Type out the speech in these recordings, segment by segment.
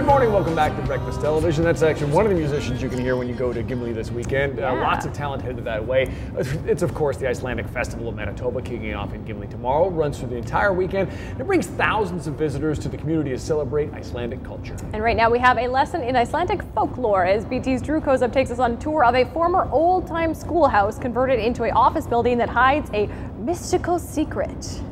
Good morning, welcome back to Breakfast Television. That's actually one of the musicians you can hear when you go to Gimli this weekend. Lots of talent headed that way. It's of course the Icelandic Festival of Manitoba kicking off in Gimli tomorrow. Runs through the entire weekend. It brings thousands of visitors to the community to celebrate Icelandic culture. And right now we have a lesson in Icelandic folklore as BT's Drew Kozub takes us on a tour of a former old-time schoolhouse converted into an office building that hides a mystical secret.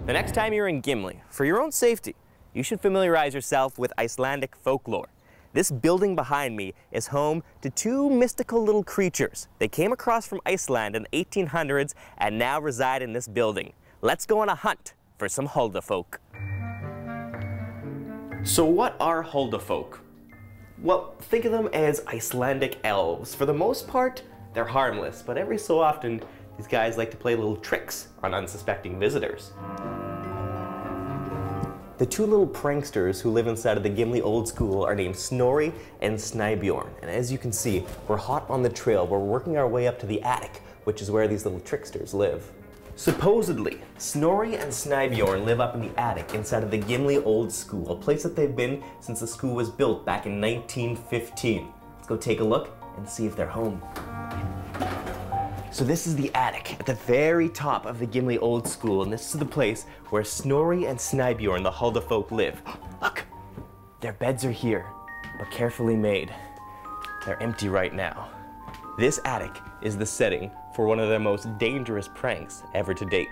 The next time you're in Gimli, for your own safety, you should familiarize yourself with Icelandic folklore. This building behind me is home to two mystical little creatures. They came across from Iceland in the 1800s and now reside in this building. Let's go on a hunt for some Huldofolk. So what are Huldofolk? Well, think of them as Icelandic elves. For the most part, they're harmless, but every so often, these guys like to play little tricks on unsuspecting visitors. The two little pranksters who live inside of the Gimli Old School are named Snorri and Snæbjorn. And as you can see, we're hot on the trail. We're working our way up to the attic, which is where these little tricksters live. Supposedly, Snorri and Snæbjorn live up in the attic inside of the Gimli Old School, a place that they've been since the school was built back in 1915. Let's go take a look and see if they're home. So this is the attic at the very top of the Gimli Old School, and this is the place where Snorri and Snæbjorn, the Huldofolk, live. Look, their beds are here, but carefully made. They're empty right now. This attic is the setting for one of their most dangerous pranks ever to date.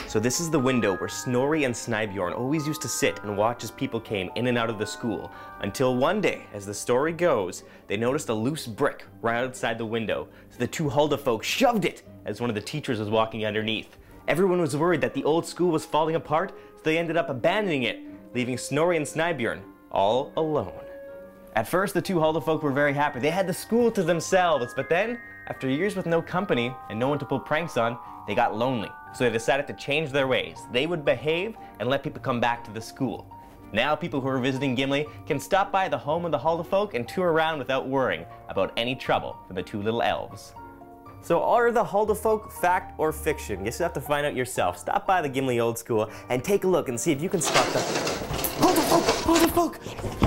So this is the window where Snorri and Snæbjorn always used to sit and watch as people came in and out of the school, until one day, as the story goes, they noticed a loose brick right outside the window. So the two Huldofolk shoved it as one of the teachers was walking underneath. Everyone was worried that the old school was falling apart, so they ended up abandoning it, leaving Snorri and Snæbjorn all alone. At first, the two Huldofolk were very happy. They had the school to themselves, but then, after years with no company and no one to pull pranks on, they got lonely. So they decided to change their ways. They would behave and let people come back to the school. Now people who are visiting Gimli can stop by the home of the Huldofolk and tour around without worrying about any trouble from the two little elves. So are the Huldofolk fact or fiction? You just have to find out yourself. Stop by the Gimli Old School and take a look and see if you can spot the Huldofolk! Huldofolk!